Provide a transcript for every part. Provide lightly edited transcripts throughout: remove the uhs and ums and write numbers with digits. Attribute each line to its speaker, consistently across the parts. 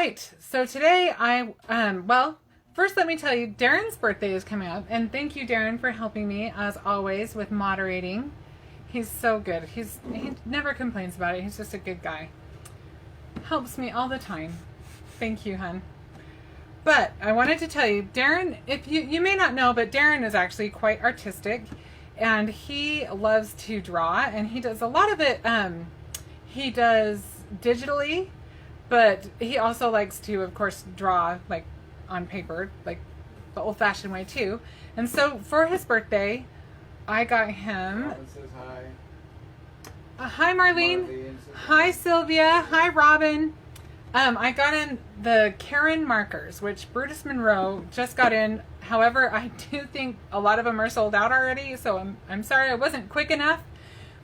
Speaker 1: right, so today well, first let me tell you, Darren's birthday is coming up, and thank you, Darren, for helping me, as always, with moderating. He's so good. He never complains about it. He's just a good guy. Helps me all the time. Thank you, hun. But I wanted to tell you, Darren, if you may not know, but Darren is actually quite artistic, and he loves to draw, and he does a lot of it, he does digitally, but he also likes to, of course, draw like on paper, like the old-fashioned way too. And so for his birthday, I got him.
Speaker 2: Robin says hi.
Speaker 1: Hi, Marlene. Hi, Sylvia. Hi, Robin. I got in the Karin Markers, which Brutus Monroe just got in. However, I do think a lot of them are sold out already, so I'm sorry I wasn't quick enough.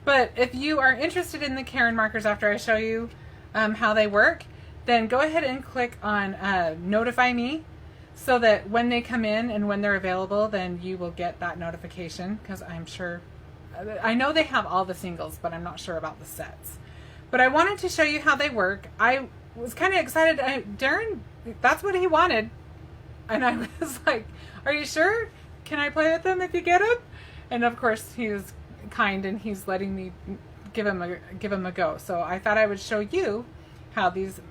Speaker 1: But if you are interested in the Karin Markers after I show you how they work, then go ahead and click on Notify Me, so that when they come in and when they're available, then you will get that notification, because I know they have all the singles, but I'm not sure about the sets. But I wanted to show you how they work. I was kind of excited. Darren, that's what he wanted. And I was like, are you sure? Can I play with them if you get them? And of course he was kind and he's letting me give him a go. So I thought I would show you how these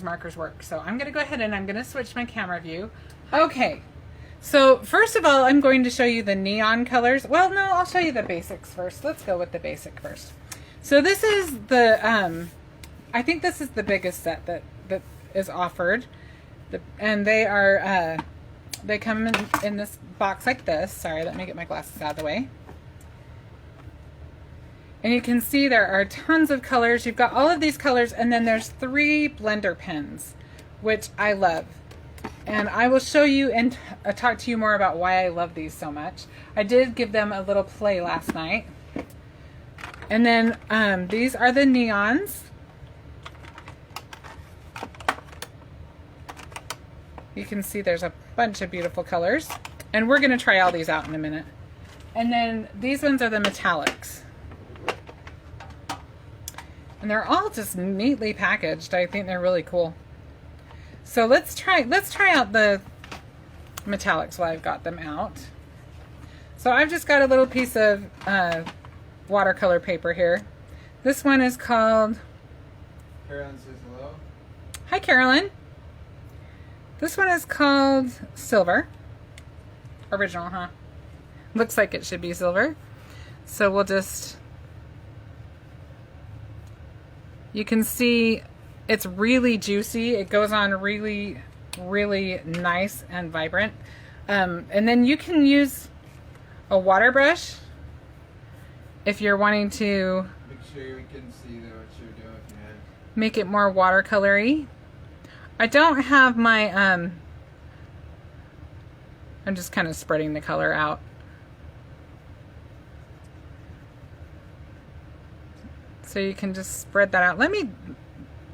Speaker 1: markers work. So I'm going to go ahead and I'm going to switch my camera view. Okay. So first of all, I'm going to show you the neon colors. Well, no, I'll show you the basics first. Let's go with the basic first. So this is the, I think this is the biggest set that is offered. And they are, they come in this box like this. Sorry, let me get my glasses out of the way. And you can see there are tons of colors. You've got all of these colors, and then there's 3 blender pens, which I love. And I will show you and talk to you more about why I love these so much. I did give them a little play last night. And then these are the neons. You can see there's a bunch of beautiful colors. And we're going to try all these out in a minute. And then these ones are the metallics. And they're all just neatly packaged. I think they're really cool. So let's try out the metallics while I've got them out. So I've just got a little piece of watercolor paper here. This one is called...
Speaker 2: Carolyn says hello.
Speaker 1: Hi, Carolyn. This one is called Silver. Original, huh? Looks like it should be silver. So we'll just... You can see it's really juicy. It goes on really, really nice and vibrant. And then you can use a water brush if you're wanting to
Speaker 2: make sure we can see what you're doing. Yeah.
Speaker 1: Make it more watercolory. I don't have my, I'm just kind of spreading the color out. So you can just spread that out. Let me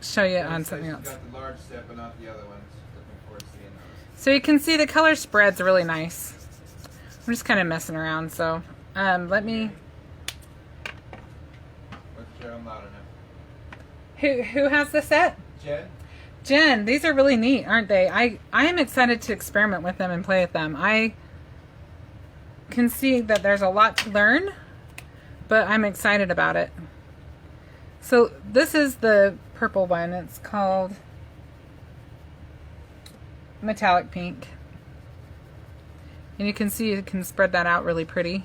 Speaker 1: show you on something else.
Speaker 2: Got the large step, but not the other ones. Looking forward to seeing those.
Speaker 1: So you can see the color spreads really nice. I'm just kind of messing around. So let me.
Speaker 2: Let's show them loud enough.
Speaker 1: Who has the set?
Speaker 2: Jen.
Speaker 1: Jen, these are really neat, aren't they? I am excited to experiment with them and play with them. I can see that there's a lot to learn, but I'm excited about it. So this is the purple one. It's called Metallic Pink. And you can see you can spread that out really pretty.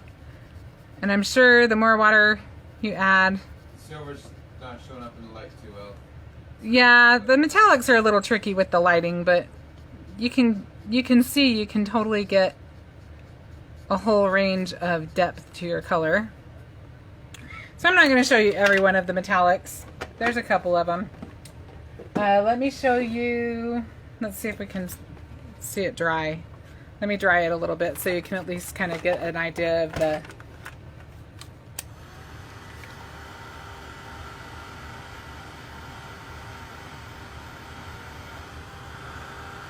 Speaker 1: And I'm sure the more water you add...
Speaker 2: Silver's not showing up in the lights too well.
Speaker 1: Yeah, the metallics are a little tricky with the lighting, but you can see you can totally get a whole range of depth to your color. So I'm not going to show you every one of the metallics. There's a couple of them. Let me show you, let's see if we can see it dry. Let me dry it a little bit so you can at least kind of get an idea of the...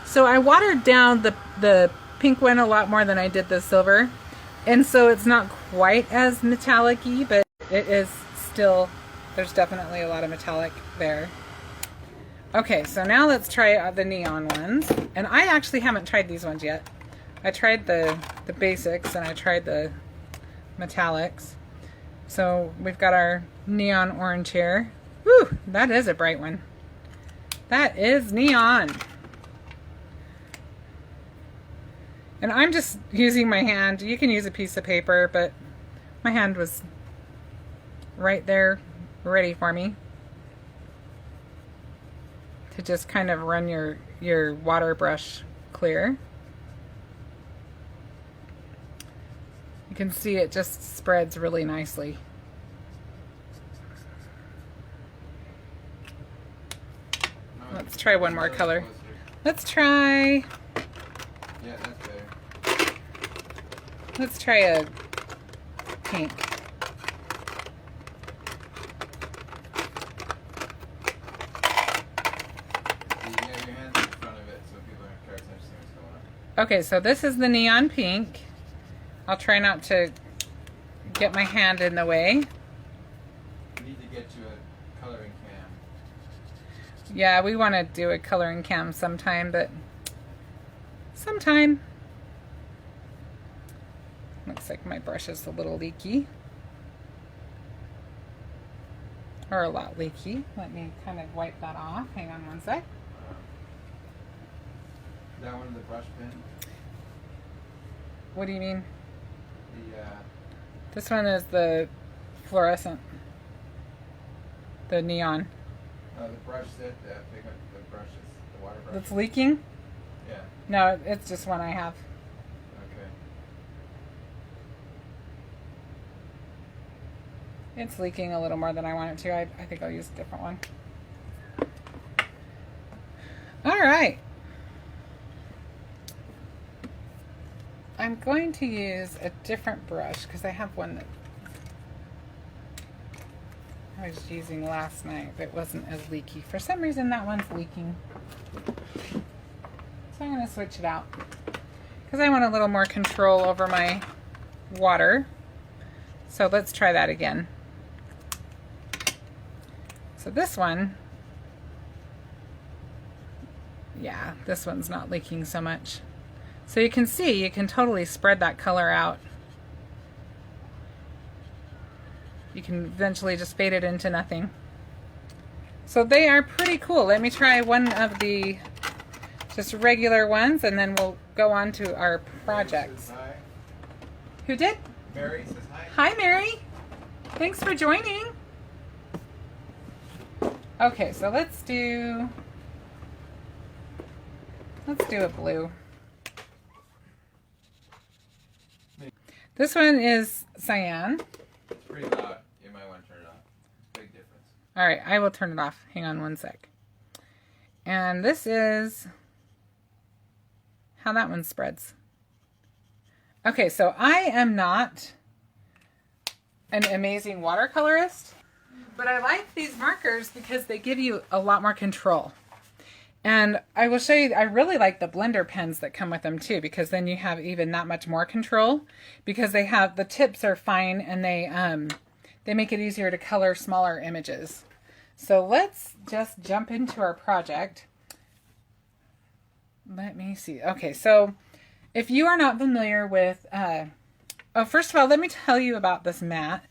Speaker 1: So I watered down the pink one a lot more than I did the silver. And so it's not quite as metallic-y, but it is still, there's definitely a lot of metallic there. Okay, so now let's try the neon ones. And I actually haven't tried these ones yet. I tried the basics and I tried the metallics. So we've got our neon orange here. Woo, that is a bright one. That is neon. And I'm just using my hand. You can use a piece of paper, but my hand was right there ready for me to just kind of run your water brush clear. You can see it just spreads really nicely. Let's try one more color. Let's try...
Speaker 2: Yeah, that's better.
Speaker 1: Let's try a pink.
Speaker 2: Your hands in front of it so people aren't paying attention to what's going on.
Speaker 1: Okay, so this is the neon pink. I'll try not to get my hand in the way.
Speaker 2: We need to get you a coloring cam.
Speaker 1: Yeah, we want to do a coloring cam sometime, but sometime. Looks like my brush is a little leaky. Or a lot leaky. Let me kind of wipe that off. Hang on one sec.
Speaker 2: That one, the brush pen.
Speaker 1: What do you mean?
Speaker 2: The
Speaker 1: This one is the fluorescent. The neon.
Speaker 2: the brush set, the pigment, the brushes, the water brush.
Speaker 1: That's leaking?
Speaker 2: Yeah.
Speaker 1: No, it's just one I have.
Speaker 2: Okay.
Speaker 1: It's leaking a little more than I want it to. I think I'll use a different one. All right. I'm going to use a different brush because I have one that I was using last night that wasn't as leaky. For some reason that one's leaking. So I'm going to switch it out because I want a little more control over my water. So let's try that again. So this one, yeah, this one's not leaking so much. So you can see, you can totally spread that color out. You can eventually just fade it into nothing. So they are pretty cool. Let me try one of the just regular ones and then we'll go on to our projects.
Speaker 2: Mary says hi.
Speaker 1: Who did?
Speaker 2: Mary says hi.
Speaker 1: Hi, Mary. Thanks for joining. Okay, so let's do a blue. This one is cyan.
Speaker 2: It's pretty loud. You might want to turn it off. Big difference.
Speaker 1: All right, I will turn it off. Hang on one sec. And this is how that one spreads. Okay, so I am not an amazing watercolorist, but I like these markers because they give you a lot more control. And I will show you, I really like the blender pens that come with them too, because then you have even that much more control because they have, the tips are fine and they make it easier to color smaller images. So let's just jump into our project. Let me see. Okay, so if you are not familiar with, oh, first of all, let me tell you about this mat.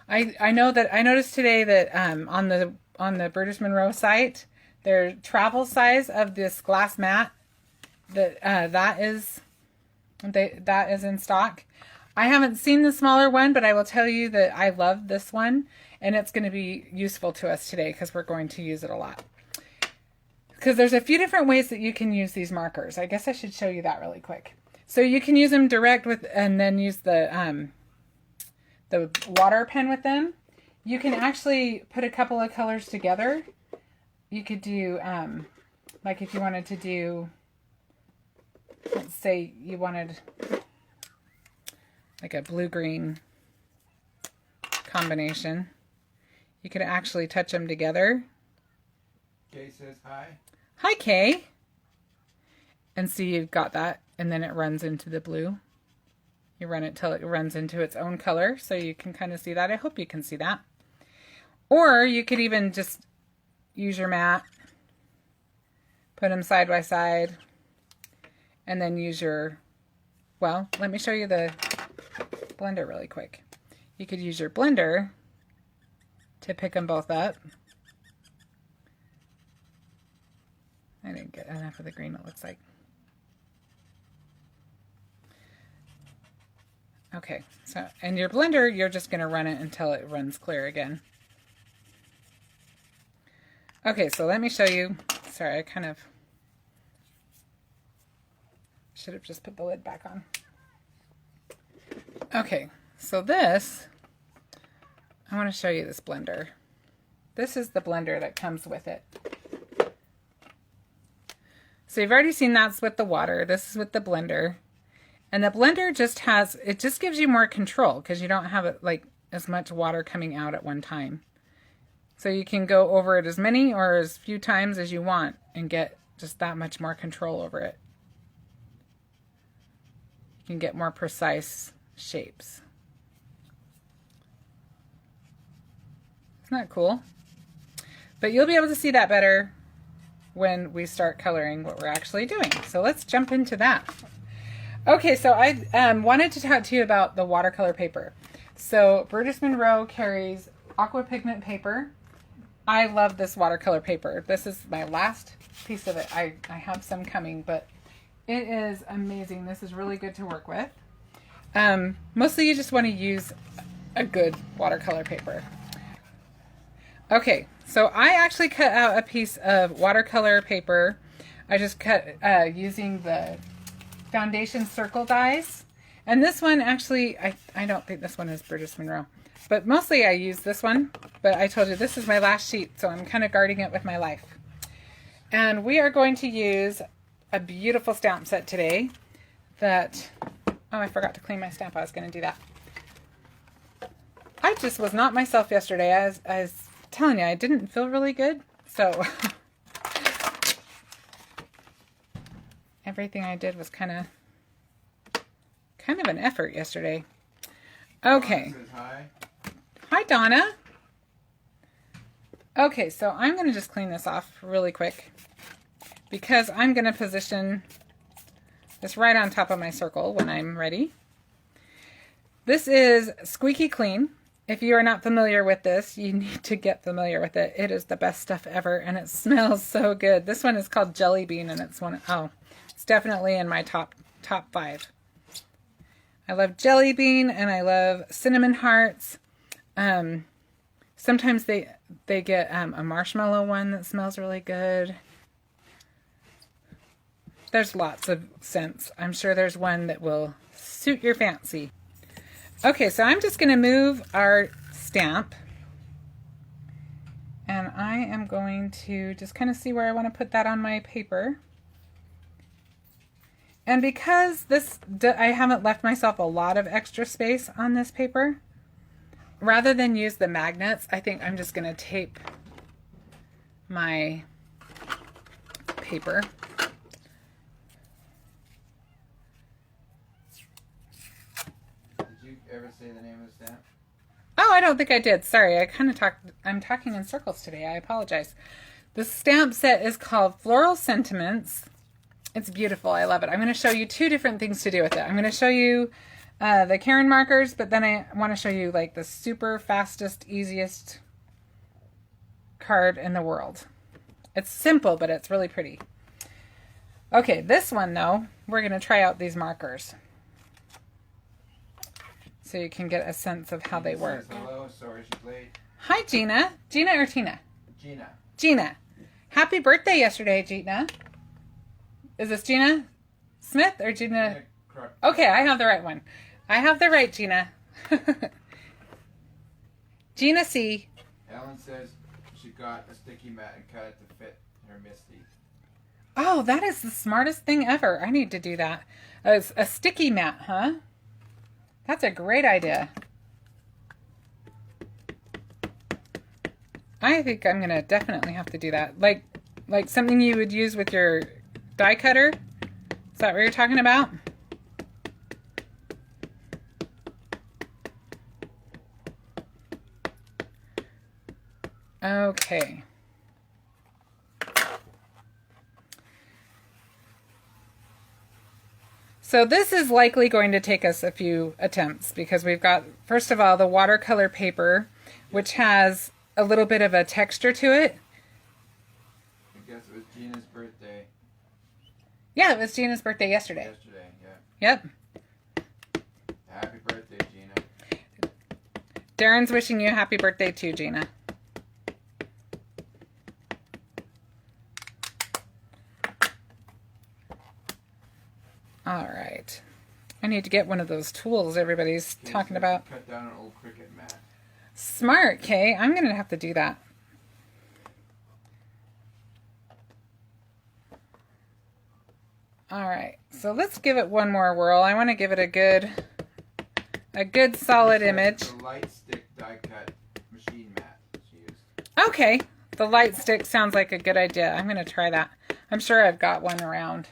Speaker 1: I know that I noticed today that on the Brutus Monroe site, their travel size of this glass mat that is in stock. I haven't seen the smaller one, but I will tell you that I love this one, and it's going to be useful to us today because we're going to use it a lot. Because there's a few different ways that you can use these markers. I guess I should show you that really quick. So you can use them direct with, and then use the water pen with them. You can actually put a couple of colors together. You could do, like if you wanted to do, let's say you wanted like a blue-green combination. You could actually touch them together.
Speaker 2: Kay says hi.
Speaker 1: Hi, Kay. And see, you've got that, and then it runs into the blue. You run it till it runs into its own color, so you can kind of see that. I hope you can see that. Or you could even just use your mat put them side by side, and then use your, well, let me show you the blender really quick. You could use your blender to pick them both up. I didn't get enough of the green, it looks like. Okay, so, and your blender, you're just going to run it until it runs clear again. Okay, so let me show you. Sorry, I kind of should have just put the lid back on. Okay, so this, I want to show you this blender. This is the blender that comes with it. So you've already seen that's with the water. This is with the blender. And the blender just has, it just gives you more control because you don't have it like as much water coming out at one time. So you can go over it as many or as few times as you want and get just that much more control over it. You can get more precise shapes. Isn't that cool? But you'll be able to see that better when we start coloring what we're actually doing. So let's jump into that. Okay, so I wanted to talk to you about the watercolor paper. So Brutus Monroe carries Aqua Pigment paper. I love this watercolor paper. This is my last piece of it. I have some coming, but it is amazing. This is really good to work with. Mostly you just want to use a good watercolor paper. Okay, so I actually cut out a piece of watercolor paper. I just cut using the foundation circle dies. And this one actually, I don't think this one is Brutus Monroe. But mostly I use this one. But I told you this is my last sheet, so I'm kind of guarding it with my life. And we are going to use a beautiful stamp set today that, oh, I forgot to clean my stamp. I was going to do that. I just was not myself yesterday. I was telling you, I didn't feel really good. So everything I did was kind of an effort yesterday. Okay. Hi, Donna. Okay, so I'm going to just clean this off really quick because I'm going to position this right on top of my circle when I'm ready. This is Squeaky Clean. If you are not familiar with this, you need to get familiar with it. It is the best stuff ever, and it smells so good. This one is called Jelly Bean, and it's it's definitely in my top 5. I love Jelly Bean, and I love Cinnamon Hearts. Sometimes they get a marshmallow one that smells really good. There's lots of scents. I'm sure there's one that will suit your fancy. Okay, so I'm just going to move our stamp. And I am going to just kind of see where I want to put that on my paper. And because I haven't left myself a lot of extra space on this paper, rather than use the magnets, I think I'm just going to tape my paper.
Speaker 2: Did you ever say the name of the stamp?
Speaker 1: Oh, I don't think I did. Sorry, I'm talking in circles today. I apologize. The stamp set is called Floral Sentiments. It's beautiful. I love it. I'm going to show you 2 different things to do with it. I'm going to show you the Karin Markers, but then I want to show you like the super fastest, easiest card in the world. It's simple, but it's really pretty. Okay, this one though, we're going to try out these markers so you can get a sense of how they work.
Speaker 2: Hello, sorry she's late.
Speaker 1: Hi, Gina. Gina or Tina?
Speaker 2: Gina.
Speaker 1: Gina. Happy birthday yesterday, Gina. Is this Gina Smith or Gina? Okay, I have the right one. I have the right Gina. Gina C.
Speaker 2: Ellen says she got a sticky mat and cut it to fit her Misty.
Speaker 1: Oh, that is the smartest thing ever. I need to do that. A sticky mat, huh? That's a great idea. I think I'm gonna definitely have to do that. Like something you would use with your die cutter. Is that what you're talking about? Okay. So this is likely going to take us a few attempts because we've got, first of all, the watercolor paper, which has a little bit of a texture to it.
Speaker 2: I guess it was Gina's birthday.
Speaker 1: Yeah, it was Gina's birthday yesterday.
Speaker 2: Yesterday, yeah.
Speaker 1: Yep.
Speaker 2: Happy birthday, Gina.
Speaker 1: Darren's wishing you a happy birthday too, Gina. All right. I need to get one of those tools everybody's talking about.
Speaker 2: Cut down an old Cricut mat.
Speaker 1: Smart, Kay. I'm going to have to do that. All right. So let's give it one more whirl. I want to give it a good solid image.
Speaker 2: The light stick die cut machine mat she used.
Speaker 1: Okay. The light stick sounds like a good idea. I'm going to try that. I'm sure I've got one around.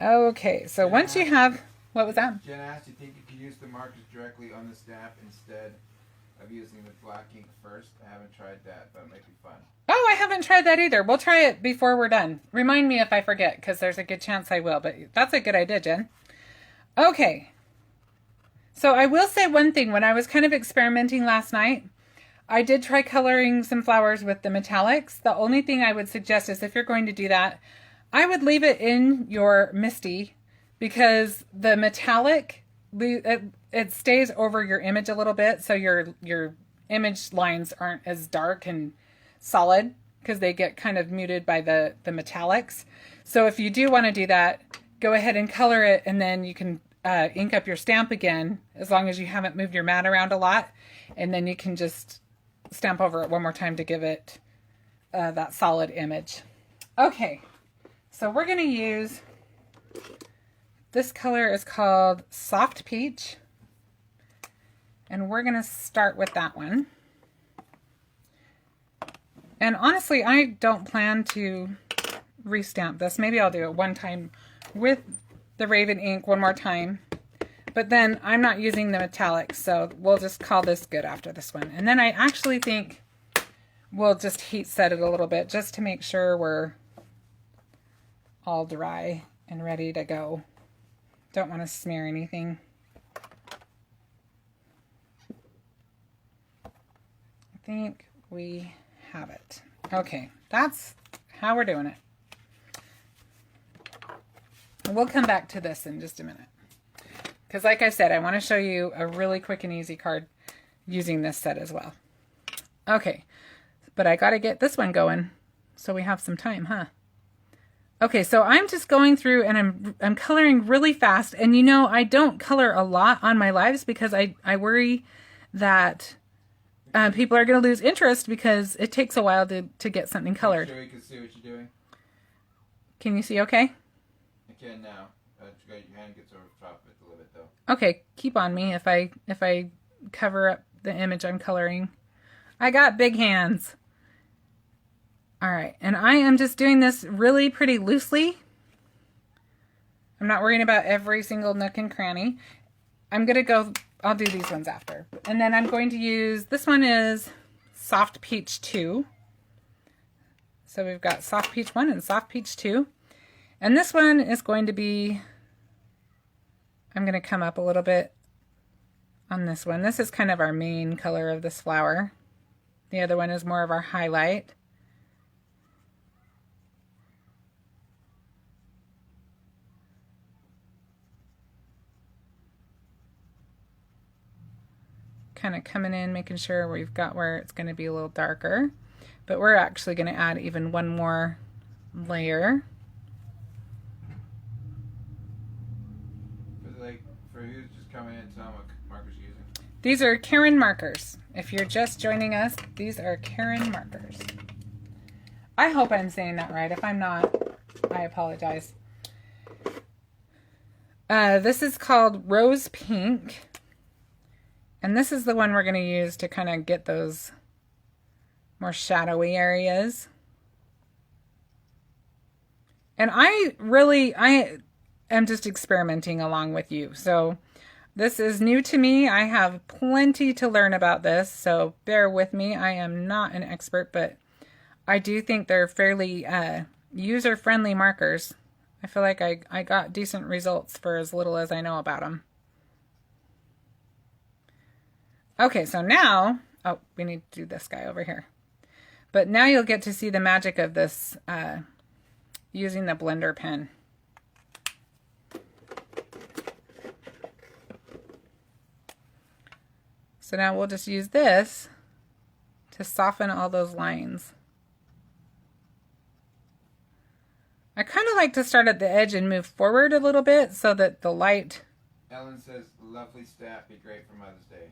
Speaker 1: Okay, so once you have, what was that?
Speaker 2: Jen asked, do you think you could use the markers directly on the stamp instead of using the black ink first? I haven't tried that, but it might be fun.
Speaker 1: Oh, I haven't tried that either. We'll try it before we're done. Remind me if I forget, because there's a good chance I will, but that's a good idea, Jen. Okay. So I will say one thing. When I was kind of experimenting last night, I did try coloring some flowers with the metallics. The only thing I would suggest is if you're going to do that, I would leave it in your Misty because the metallic, it stays over your image a little bit, so your image lines aren't as dark and solid because they get kind of muted by the metallics. So if you do want to do that, go ahead and color it, and then you can ink up your stamp again as long as you haven't moved your mat around a lot, and then you can just stamp over it one more time to give it that solid image. Okay. So we're going to use, this color is called Soft Peach, and we're going to start with that one. And honestly, I don't plan to restamp this. Maybe I'll do it one time with the Raven ink one more time, but then I'm not using the metallics, so we'll just call this good after this one. And then I actually think we'll just heat set it a little bit just to make sure we're all dry and ready to go. Don't want to smear anything. I think we have it. Okay, that's how we're doing it. And we'll come back to this in just a minute. Because like I said, I want to show you a really quick and easy card using this set as well. Okay, but I got to get this one going so we have some time, huh? Okay, so I'm just going through and I'm coloring really fast. And you know, I don't color a lot on my lives because I worry that people are going to lose interest because it takes a while to get something colored.
Speaker 2: Sure you can see what you're doing.
Speaker 1: Can you see okay?
Speaker 2: I can now. Your hand gets over the top of it a little bit though.
Speaker 1: Okay, keep on me if I cover up the image I'm coloring. I got big hands. All right, and I am just doing this really pretty loosely. I'm not worrying about every single nook and cranny. I'm gonna go, I'll do these ones after. And then I'm going to use, this one is Soft Peach 2. So we've got Soft Peach 1 and Soft Peach 2. And this one is going to be, I'm gonna come up a little bit on this one. This is kind of our main color of this flower. The other one is more of our highlight. Kind of coming in, making sure we've got where it's going to be a little darker, but we're actually going to add even one more layer.
Speaker 2: For who's just coming in, tell them what markers you're using.
Speaker 1: These are Karin Markers. If you're just joining us, these are Karin Markers. I hope I'm saying that right. If I'm not, I apologize. This is called Rose Pink. And this is the one we're going to use to kind of get those more shadowy areas. And I am just experimenting along with you. So this is new to me. I have plenty to learn about this, so bear with me. I am not an expert, but I do think they're fairly user-friendly markers. I feel like I got decent results for as little as I know about them. Okay, so now, oh, we need to do this guy over here. But now you'll get to see the magic of this using the blender pen. So now we'll just use this to soften all those lines. I kind of like to start at the edge and move forward a little bit so that the light...
Speaker 2: Ellen says, lovely stamp, be great for Mother's Day.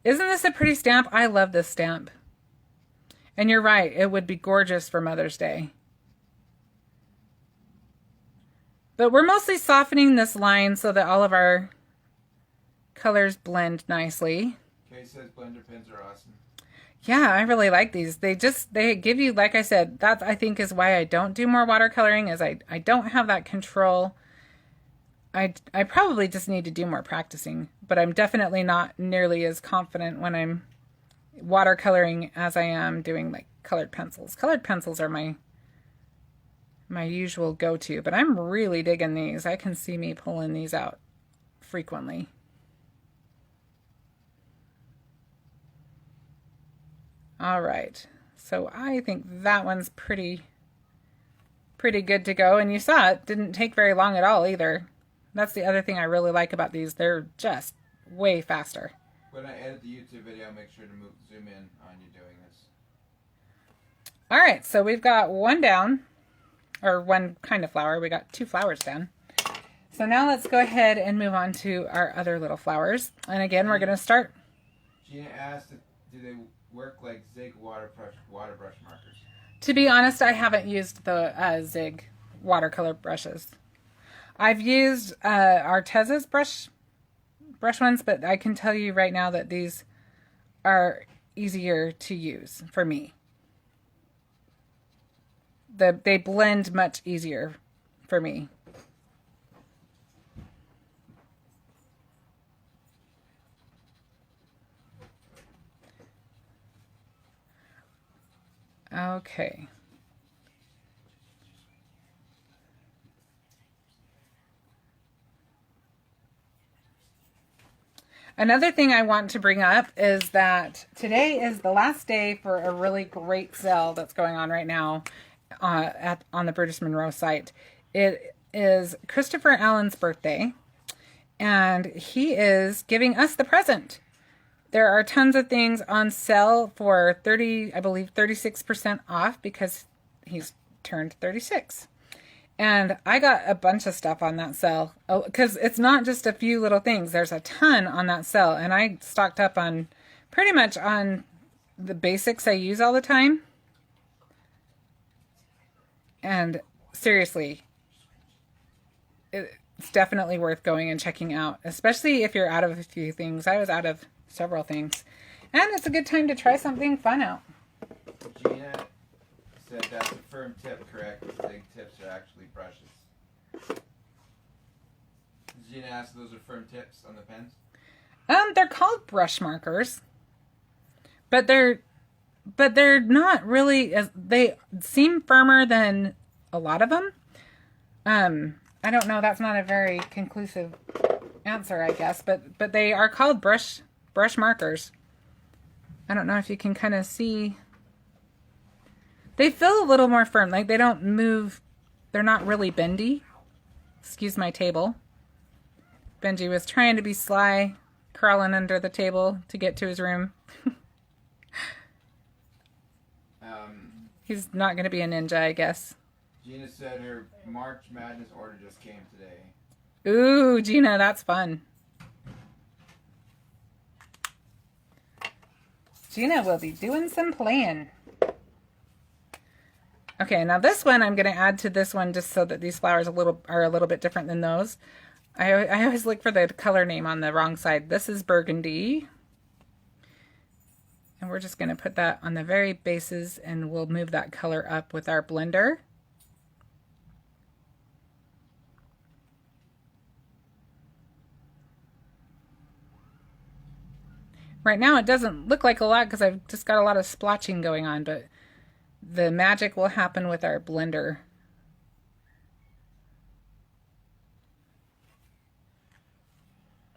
Speaker 1: Isn't this a pretty stamp? I love this stamp. And you're right, it would be gorgeous for Mother's Day. But we're mostly softening this line so that all of our colors blend nicely.
Speaker 2: Kay says blender pens are awesome.
Speaker 1: Yeah, I really like these. They give you, like I said, that I think is why I don't do more watercoloring, is I don't have that control. I probably just need to do more practicing, but I'm definitely not nearly as confident when I'm watercoloring as I am doing like colored pencils. Colored pencils are my usual go-to, but I'm really digging these. I can see me pulling these out frequently. All right, so I think that one's pretty good to go, and you saw it didn't take very long at all either. That's the other thing I really like about these. They're just way faster.
Speaker 2: When I edit the YouTube video, I'll make sure to zoom in on you doing this.
Speaker 1: All right, so we've got one down, or one kind of flower. We got 2 flowers down. So now let's go ahead and move on to our other little flowers. And again, we're going to start.
Speaker 2: Gina asked, do they work like Zig water brush markers?
Speaker 1: To be honest, I haven't used the Zig watercolor brushes. I've used Arteza's brush ones, but I can tell you right now that these are easier to use for me. They blend much easier for me. Okay. Another thing I want to bring up is that today is the last day for a really great sale that's going on right now on the Brutus Monroe site. It is Christopher Allen's birthday, and he is giving us the present. There are tons of things on sale for 36% off because he's turned 36. And I got a bunch of stuff on that sale because it's not just a few little things. There's a ton on that sale, and I stocked up on pretty much on the basics I use all the time. And seriously, it's definitely worth going and checking out, especially if you're out of a few things. I was out of several things, and it's a good time to try something fun out.
Speaker 2: Gina said that's a firm tip, correct? Zig tips are actually brushes. Gina asked, those are firm tips on the pens?
Speaker 1: They're called brush markers, but they're not really, they seem firmer than a lot of them. I don't know, that's not a very conclusive answer, I guess, but they are called brush markers. I don't know if you can kind of see. They feel a little more firm, like they don't move. They're not really bendy. Excuse my table. Benji was trying to be sly, crawling under the table to get to his room. He's not going to be a ninja, I guess.
Speaker 2: Gina said her March Madness order just came today.
Speaker 1: Ooh, Gina, that's fun. Gina will be doing some playing. Okay, now this one I'm going to add to this one just so that these flowers are a little bit different than those. I always look for the color name on the wrong side. This is Burgundy. And we're just going to put that on the very bases, and we'll move that color up with our blender. Right now it doesn't look like a lot because I've just got a lot of splotching going on, but the magic will happen with our blender.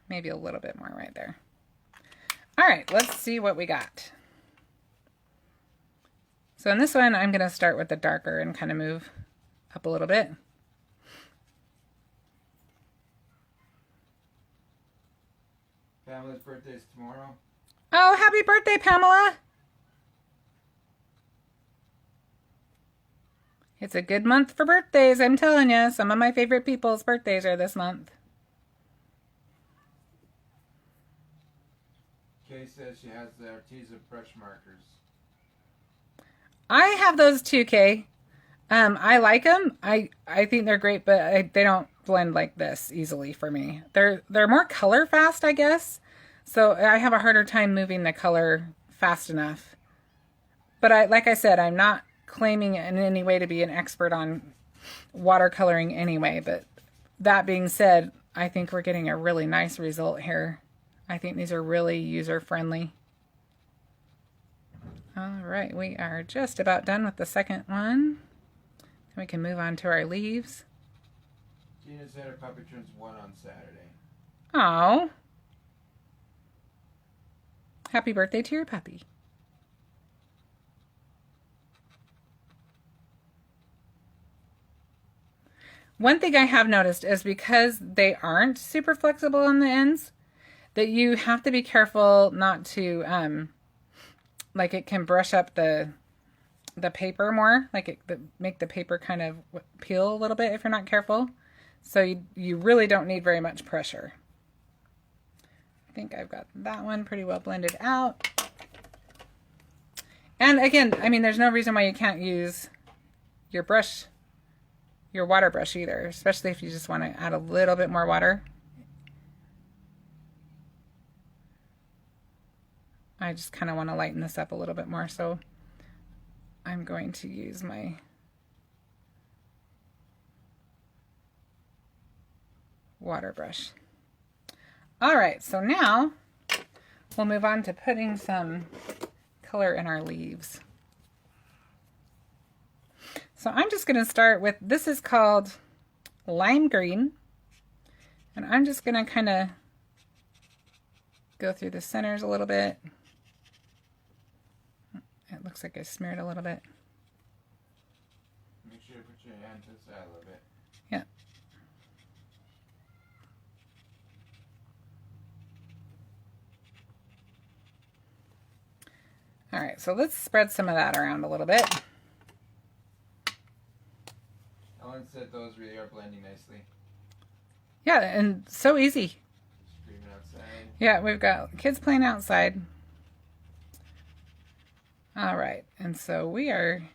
Speaker 1: Maybe a little bit more right there. All right, let's see what we got. So in this one, I'm going to start with the darker and kind of move up a little bit.
Speaker 2: Pamela's birthday's tomorrow.
Speaker 1: Oh, happy birthday, Pamela! It's a good month for birthdays, I'm telling you. Some of my favorite people's birthdays are this month.
Speaker 2: Kay says she has the Arteza brush markers.
Speaker 1: I have those too, Kay. I like them. I think they're great, but they don't blend like this easily for me. They're more color fast, I guess. So I have a harder time moving the color fast enough. But like I said, I'm not claiming in any way to be an expert on watercoloring anyway. But that being said, I think we're getting a really nice result here. I think these are really user-friendly. All right, we are just about done with the second one. We can move on to our leaves.
Speaker 2: Gina said her puppy turns 1 on Saturday.
Speaker 1: Oh. Happy birthday to your puppy. One thing I have noticed is because they aren't super flexible on the ends, that you have to be careful not to, like it can brush up the paper more, like make the paper kind of peel a little bit if you're not careful. So you really don't need very much pressure. I think I've got that one pretty well blended out. And again, I mean, there's no reason why you can't use your brush, your water brush either, especially if you just want to add a little bit more water. I just kind of want to lighten this up a little bit more, so I'm going to use my water brush. All right, so now we'll move on to putting some color in our leaves. So I'm just going to start with, this is called lime green, and I'm just going to kind of go through the centers a little bit. It looks like I smeared a little bit.
Speaker 2: Make sure you put your hand to the side a little bit.
Speaker 1: Yeah. All right, so let's spread some of that around a little bit.
Speaker 2: Ellen said those really are blending nicely.
Speaker 1: Yeah, and so easy.
Speaker 2: Screaming outside.
Speaker 1: Yeah, we've got kids playing outside. All right, and so we are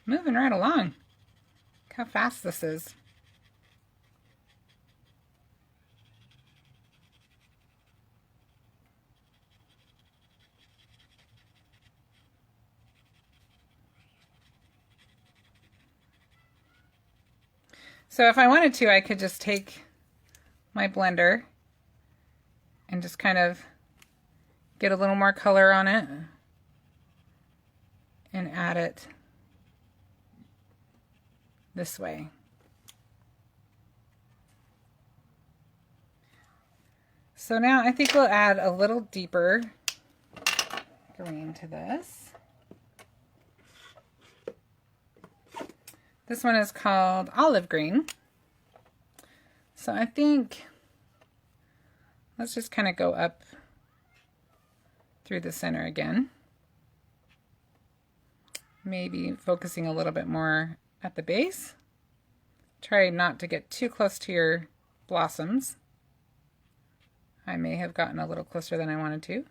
Speaker 1: moving right along. Look how fast this is. So if I wanted to, I could just take my blender and just kind of get a little more color on it and add it this way. So now I think we'll add a little deeper green to this. This one is called olive green. So I think let's just kind of go up through the center again. Maybe focusing a little bit more at the base. Try not to get too close to your blossoms. I may have gotten a little closer than I wanted to.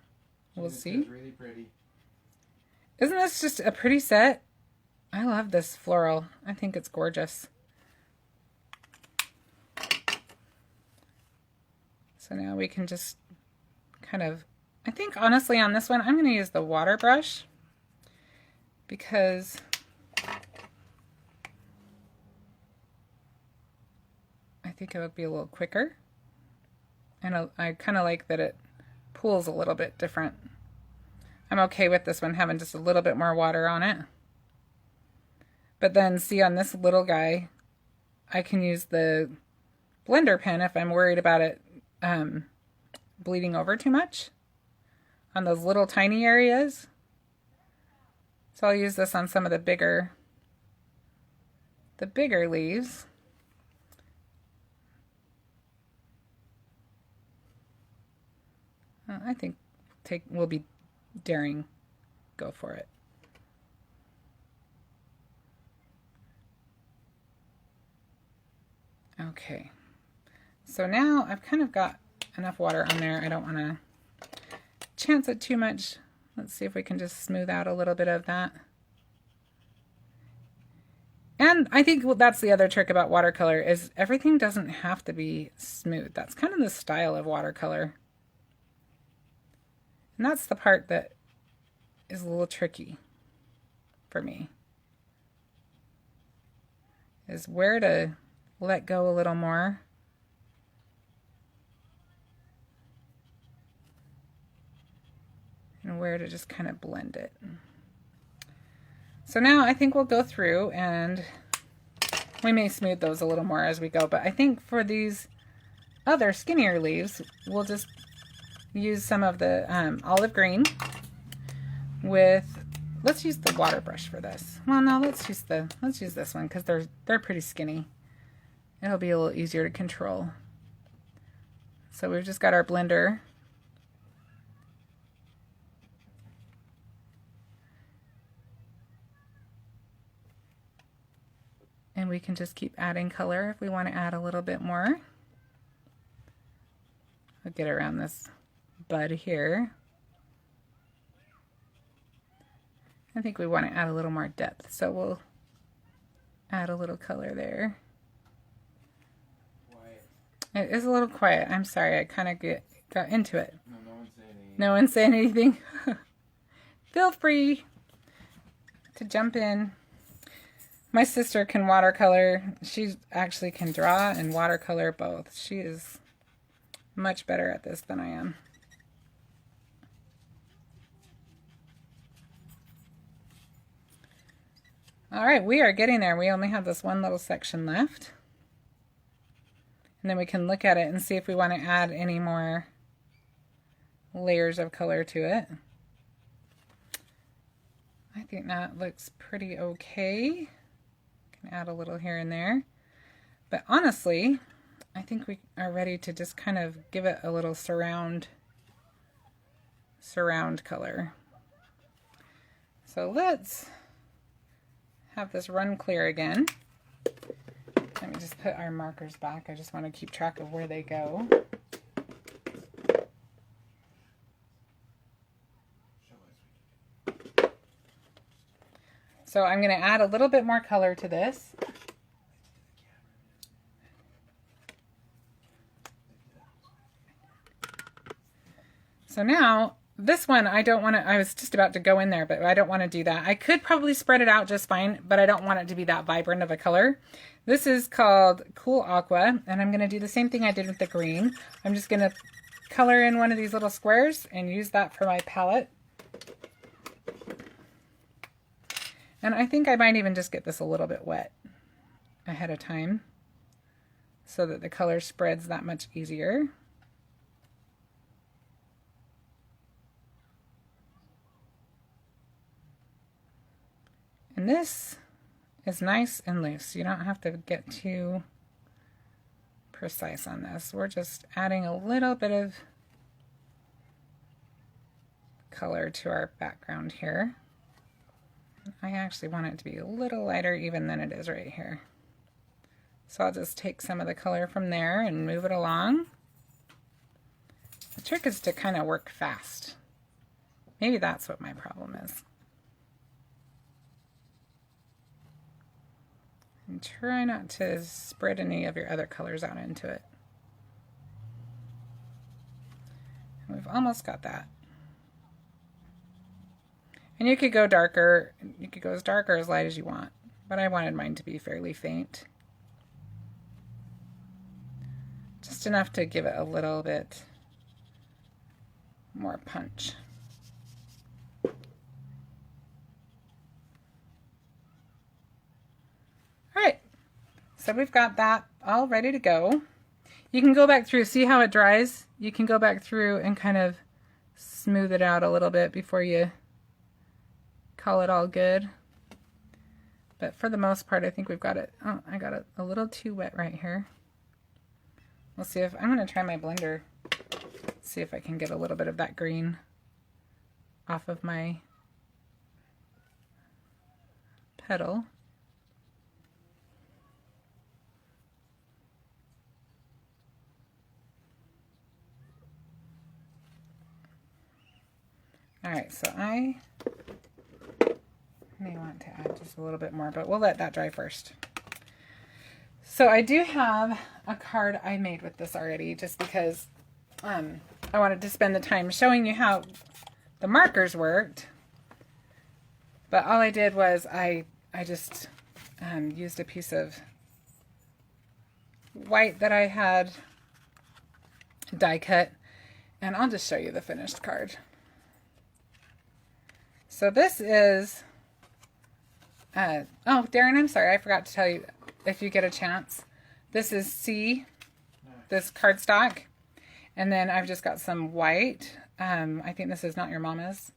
Speaker 1: We'll see.
Speaker 2: It's really pretty.
Speaker 1: Isn't this just a pretty set? I love this floral. I think it's gorgeous. So now we can just kind of, I think honestly on this one, I'm going to use the water brush because I think it would be a little quicker. And I kind of like that it pools a little bit different. I'm okay with this one having just a little bit more water on it. But then see on this little guy, I can use the blender pen if I'm worried about it bleeding over too much on those little tiny areas. So I'll use this on some of the bigger leaves. I think we'll be daring go for it. Okay, so now I've kind of got enough water on there. I don't want to chance it too much. Let's see if we can just smooth out a little bit of that. And I think that's the other trick about watercolor is everything doesn't have to be smooth. That's kind of the style of watercolor. And that's the part that is a little tricky for me, is where to let go a little more. And where to just kind of blend it. So now I think we'll go through and we may smooth those a little more as we go, but I think for these other skinnier leaves, we'll just use some of the olive green with, let's use the water brush for this. Well, no, let's use this one because they're pretty skinny. It'll be a little easier to control. So we've just got our blender. And we can just keep adding color if we want to add a little bit more. I'll get around this bud here. I think we want to add a little more depth, so we'll add a little color there. Quiet. It is a little quiet. I'm sorry, I kind of got into it.
Speaker 2: No one's saying anything.
Speaker 1: No one's saying anything. Feel free to jump in. My sister can watercolor. She actually can draw and watercolor both. She is much better at this than I am. All right, we are getting there. We only have this one little section left. And then we can look at it and see if we want to add any more layers of color to it. I think that looks pretty okay. Add a little here and there, but honestly I think we are ready to just kind of give it a little surround color. So let's have this run clear again. Let me just put our markers back. I just want to keep track of where they go. So I'm going to add a little bit more color to this. So now this one I don't want to, I was just about to go in there, but I don't want to do that. I could probably spread it out just fine, but I don't want it to be that vibrant of a color. This is called Cool Aqua, and I'm going to do the same thing I did with the green. I'm just going to color in one of these little squares and use that for my palette. And I think I might even just get this a little bit wet ahead of time so that the color spreads that much easier. And this is nice and loose. You don't have to get too precise on this. We're just adding a little bit of color to our background here. I actually want it to be a little lighter even than it is right here. So I'll just take some of the color from there and move it along. The trick is to kind of work fast. Maybe that's what my problem is. And try not to spread any of your other colors out into it. And we've almost got that. And you could go darker, you could go as dark or as light as you want, but I wanted mine to be fairly faint. Just enough to give it a little bit more punch. So we've got that all ready to go. You can go back through, see how it dries? You can go back through and kind of smooth it out a little bit before you call it all good. But for the most part, I think we've got it. Oh, I got it a little too wet right here. We'll see if, I'm going to try my blender, see if I can get a little bit of that green off of my petal. All right, so I may want to add just a little bit more, but we'll let that dry first. So I do have a card I made with this already, just because I wanted to spend the time showing you how the markers worked. But all I did was I just used a piece of white that I had die cut, and I'll just show you the finished card. So this is, oh, Darren, I'm sorry, I forgot to tell you, if you get a chance, this is C, this cardstock, and then I've just got some white. I think this is Not Your Mama's.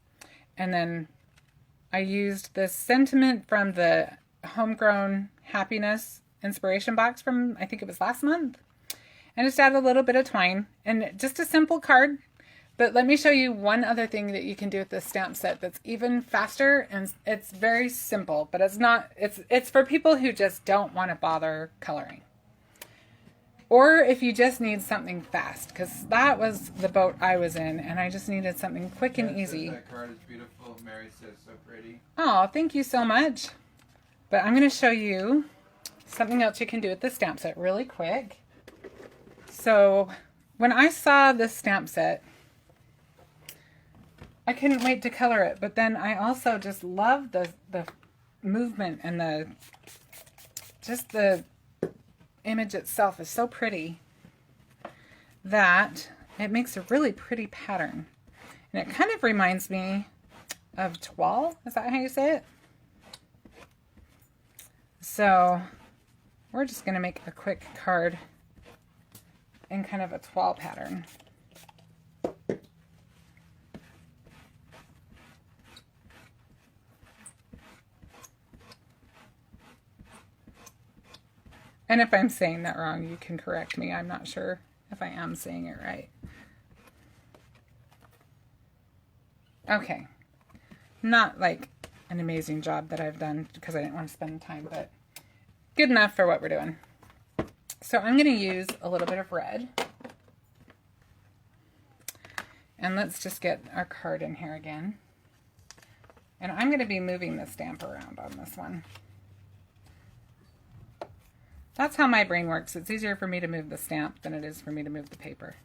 Speaker 1: And then I used this sentiment from the Homegrown Happiness inspiration box from, I think it was last month. And just add a little bit of twine, and just a simple card. But let me show you one other thing that you can do with this stamp set that's even faster, and it's very simple, but it's not, it's for people who just don't want to bother coloring. Or if you just need something fast, because that was the boat I was in, and I just needed something quick and easy.
Speaker 2: That card is beautiful. Mary says so pretty.
Speaker 1: Oh, thank you so much. But I'm going to show you something else you can do with this stamp set really quick. So when I saw this stamp set, I couldn't wait to color it, but then I also just love the movement, and the image itself is so pretty that it makes a really pretty pattern. And it kind of reminds me of toile. Is that how you say it? So we're just going to make a quick card in kind of a toile pattern. And if I'm saying that wrong, you can correct me. I'm not sure if I am saying it right. Okay. Not like an amazing job that I've done because I didn't want to spend the time, but good enough for what we're doing. So I'm going to use a little bit of red. And let's just get our card in here again. And I'm going to be moving the stamp around on this one. That's how my brain works. It's easier for me to move the stamp than it is for me to move the paper.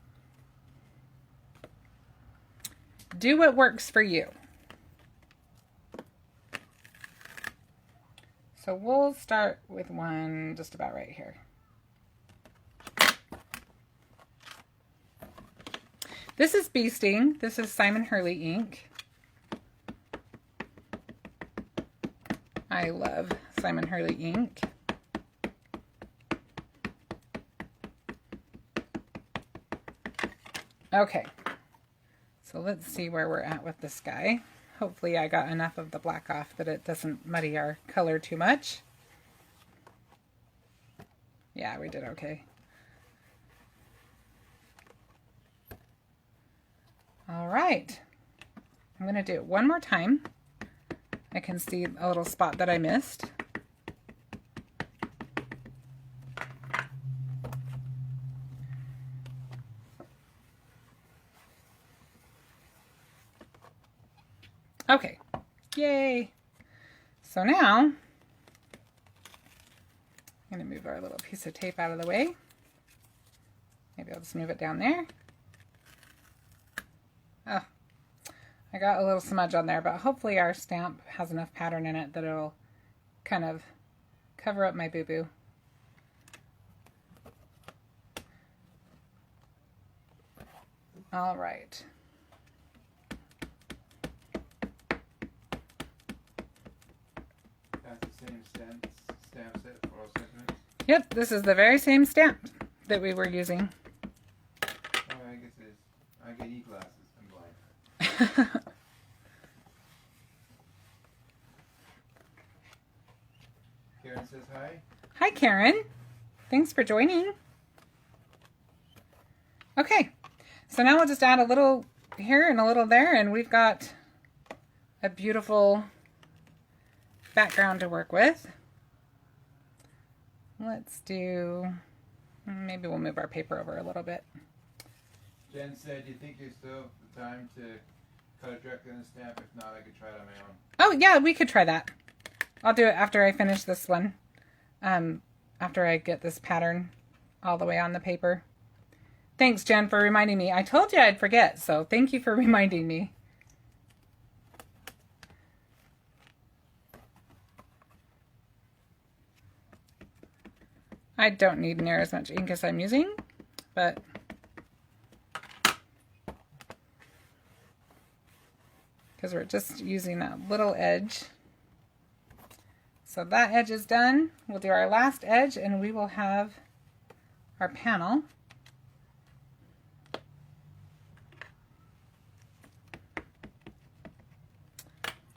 Speaker 1: Do what works for you. So we'll start with one just about right here. This is Bee Sting. This is Simon Hurley ink. I love Simon Hurley ink. Okay, so let's see where we're at with this guy. Hopefully I got enough of the black off that it doesn't muddy our color too much. Yeah, we did okay. All right, I'm going to do it one more time. I can see a little spot that I missed. Okay, yay. So now, I'm going to move our little piece of tape out of the way. Maybe I'll just move it down there. Oh, I got a little smudge on there, but hopefully our stamp has enough pattern in it that it'll kind of cover up my boo-boo. All right.
Speaker 2: That's the same stamp set for all segments?
Speaker 1: Yep, this is the very same stamp that we were using.
Speaker 2: Oh, I guess it is. I get e-glasses. I'm blind. Karen says hi.
Speaker 1: Hi, Karen. Thanks for joining. Okay, so now we'll just add a little here and a little there, and we've got a beautiful background to work with. Let's do, maybe we'll move our paper over a little bit.
Speaker 2: Jen said, "Do you think there's still the time to cut it directly on the stamp? If not, I could try it on my own."
Speaker 1: Oh yeah, we could try that. I'll do it after I finish this one. After I get this pattern all the way on the paper. Thanks, Jen, for reminding me. I told you I'd forget, so thank you for reminding me. I don't need near as much ink as I'm using, but because we're just using that little edge. So that edge is done. We'll do our last edge and we will have our panel.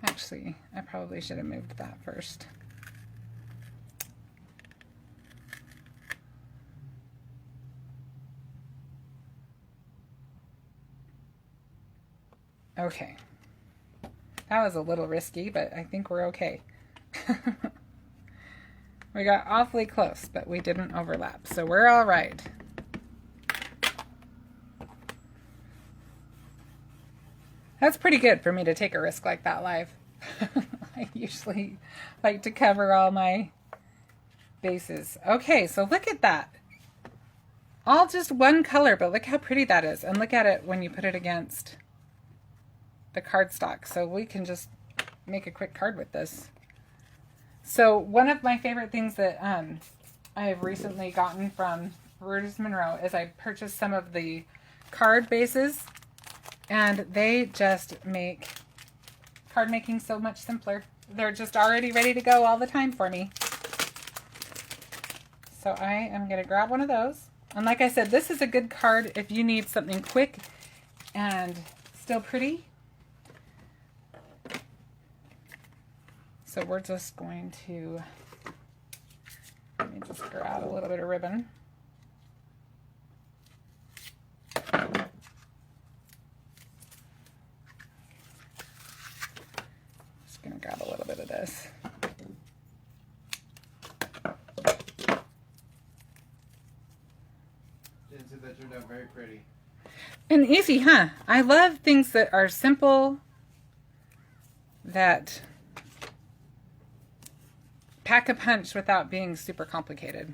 Speaker 1: Actually, I probably should have moved that first. Okay. That was a little risky, but I think we're okay. We got awfully close, but we didn't overlap, so we're all right. That's pretty good for me to take a risk like that live. I usually like to cover all my bases. Okay, so look at that. All just one color, but look how pretty that is. And look at it when you put it against the cardstock. So we can just make a quick card with this. So one of my favorite things that I have recently gotten from Brutus Monroe is I purchased some of the card bases, and they just make card making so much simpler. They're just already ready to go all the time for me. So I am going to grab one of those. And like I said, this is a good card if you need something quick and still pretty. So we're just going to, let me just grab a little bit of ribbon. Just going to grab a little bit of this.
Speaker 2: Jen said that turned out very pretty.
Speaker 1: And easy, huh? I love things that are simple, that pack a punch without being super complicated.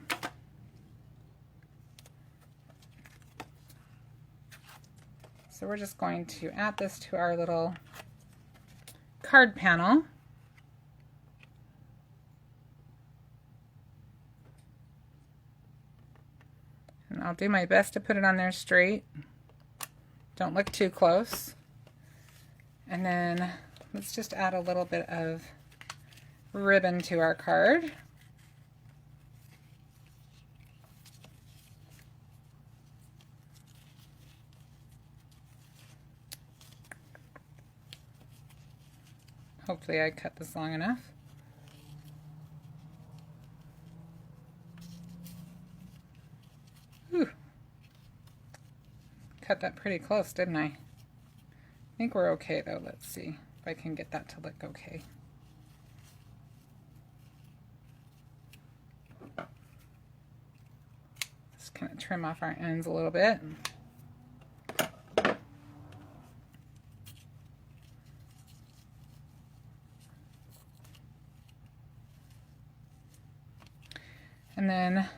Speaker 1: So we're just going to add this to our little card panel. And I'll do my best to put it on there straight. Don't look too close. And then let's just add a little bit of ribbon to our card. Hopefully I cut this long enough. Whew. Cut that pretty close, didn't I? I think we're okay though. Let's see if I can get that to look okay. Just kind of trim off our ends a little bit. And then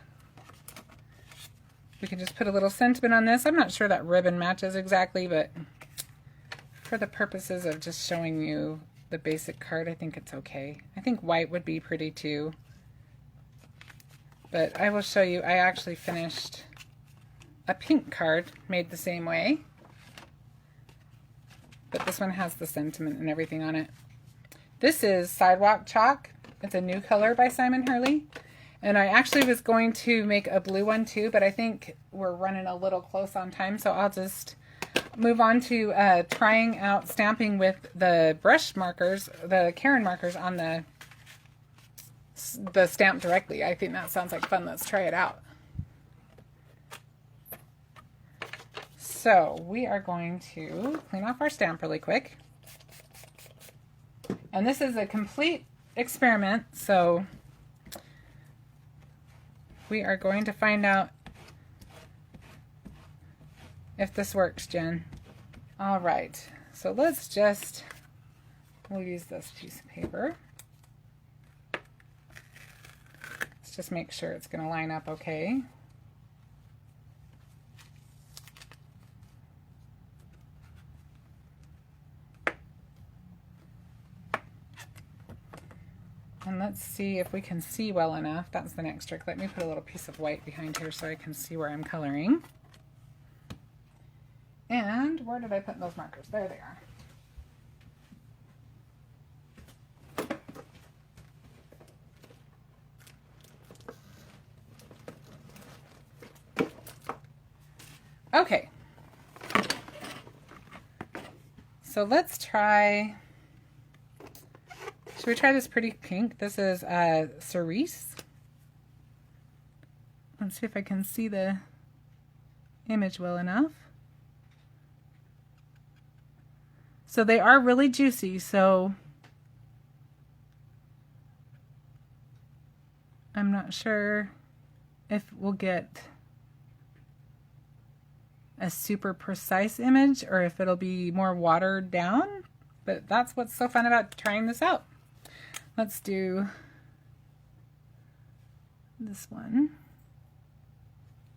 Speaker 1: we can just put a little sentiment on this. I'm not sure that ribbon matches exactly, but for the purposes of just showing you the basic card, I think it's okay. I think white would be pretty too. But I will show you, I actually finished a pink card made the same way. But this one has the sentiment and everything on it. This is Sidewalk Chalk. It's a new color by Simon Hurley. And I actually was going to make a blue one too, but I think we're running a little close on time, so I'll just move on to trying out stamping with the brush markers, the Karin markers on the stamp directly. I think that sounds like fun. Let's try it out. So we are going to clean off our stamp really quick. And this is a complete experiment, so we are going to find out if this works, Jen. All right, so we'll use this piece of paper. Let's just make sure it's going to line up okay. And let's see if we can see well enough. That's the next trick. Let me put a little piece of white behind here so I can see where I'm coloring. And where did I put those markers? There they are. Okay. So let's try... Should we try this pretty pink? This is cerise. Let's see if I can see the image well enough. So they are really juicy, so I'm not sure if we'll get a super precise image or if it'll be more watered down, but that's what's so fun about trying this out. Let's do this one.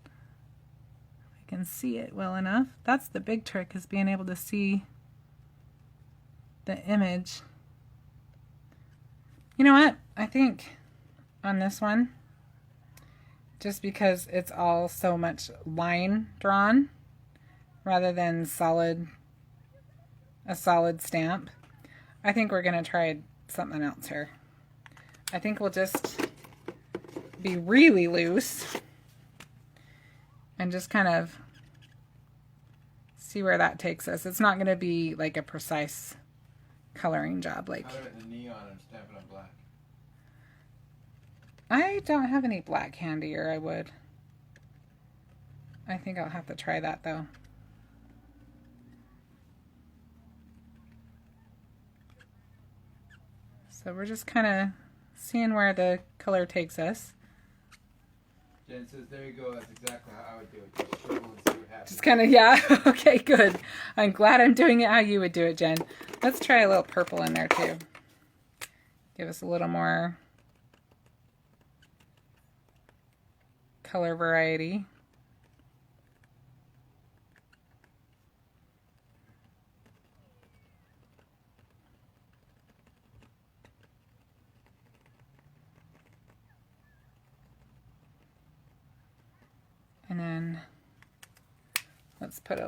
Speaker 1: I can see it well enough. That's the big trick, is being able to see the image. You know what? I think on this one, just because it's all so much line drawn rather than a solid stamp, I think we're going to try something else here. I think we'll just be really loose and just kind of see where that takes us. It's not going to be like a precise coloring job. Like,
Speaker 2: how about the neon and stamp it on black?
Speaker 1: I don't have any black handy, or I would. I think I'll have to try that though. So we're just kind of seeing where the color takes us.
Speaker 2: Jen says, there you go, that's exactly how I would do it. Just scribble and see what happens.
Speaker 1: Just kind of, yeah, okay, good. I'm glad I'm doing it how you would do it, Jen. Let's try a little purple in there too. Give us a little more color variety. And then let's put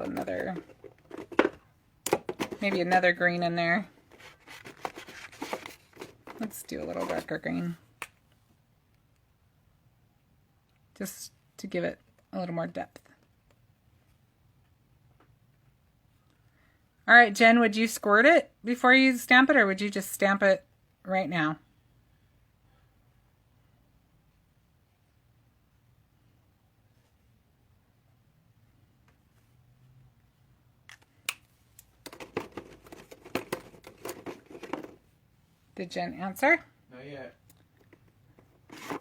Speaker 1: maybe another green in there. Let's do a little darker green, just to give it a little more depth. All right, Jen, would you squirt it before you stamp it, or would you just stamp it right now? Did Jen answer?
Speaker 2: Not yet. Who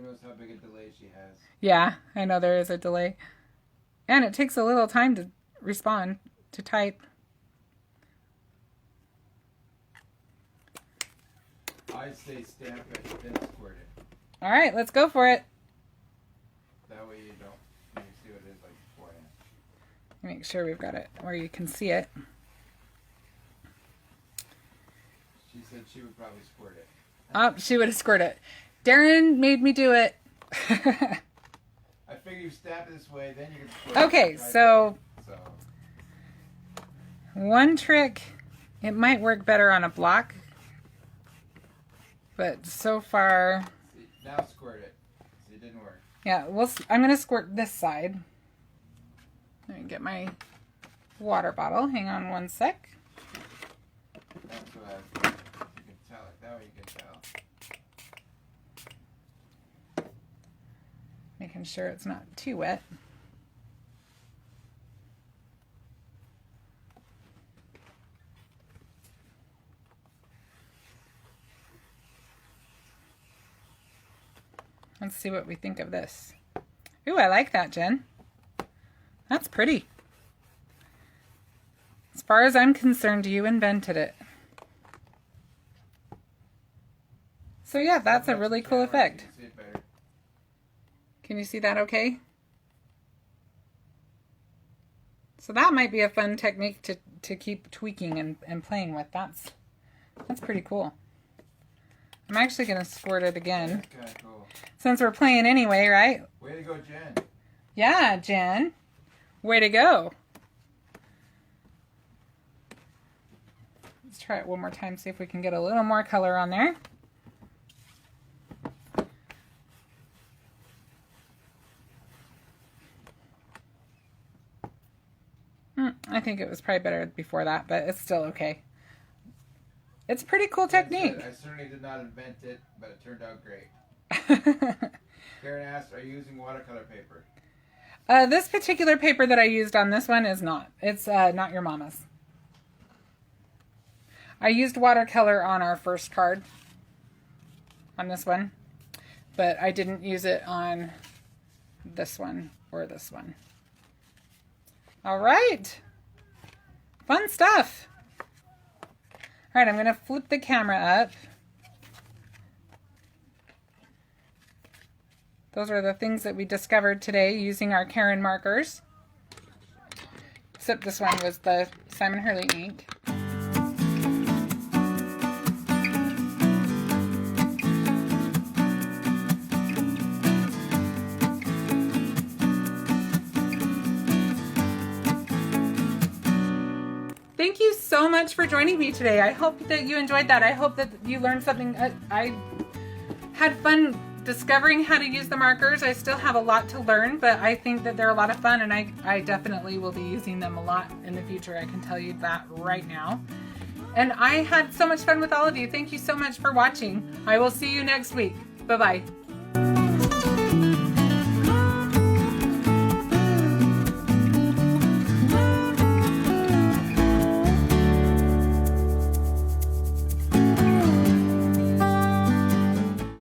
Speaker 2: knows how big a delay she has.
Speaker 1: Yeah, I know there is a delay. And it takes a little time to respond, to type.
Speaker 2: I'd say stamp it, then squirt it.
Speaker 1: All right, let's go for it.
Speaker 2: That way you see what it is like beforehand.
Speaker 1: Make sure we've got it where you can see it.
Speaker 2: She said she would probably squirt it.
Speaker 1: Oh, she would have squirted it. Darren made me do it.
Speaker 2: I figure you stamp it this way, then you can squirt it.
Speaker 1: Okay, so one trick, it might work better on a block But so far...
Speaker 2: See, now squirt it. See, it didn't work.
Speaker 1: Yeah, I'm going to squirt this side. Let me get my water bottle. Hang on one sec.
Speaker 2: That's what I was. You can tell it. That way you can tell.
Speaker 1: Making sure it's not too wet. Let's see what we think of this. Ooh, I like that, Jen. That's pretty. As far as I'm concerned, you invented it. So yeah, that's a really cool effect. Can you see that okay? So that might be a fun technique to keep tweaking and playing with. That's pretty cool. I'm actually going to squirt it again.
Speaker 2: Okay, cool.
Speaker 1: Since we're playing anyway, right?
Speaker 2: Way to go, Jen.
Speaker 1: Yeah, Jen. Way to go. Let's try it one more time, see if we can get a little more color on there. I think it was probably better before that, but it's still okay. It's a pretty cool technique.
Speaker 2: I certainly did not invent it, but it turned out great. Karen asked, are you using watercolor paper?
Speaker 1: This particular paper that I used on this one is not. It's not your mama's. I used watercolor on our first card. On this one. But I didn't use it on this one or this one. Alright. Fun stuff. Alright, I'm going to flip the camera up. Those are the things that we discovered today using our Karin markers. Except this one was the Simon Hurley ink. Thank you so much for joining me today. I hope that you enjoyed that. I hope that you learned something. I had fun discovering how to use the markers. I still have a lot to learn, but I think that they're a lot of fun, and I definitely will be using them a lot in the future. I can tell you that right now. And I had so much fun with all of you. Thank you so much for watching. I will see you next week. Bye-bye.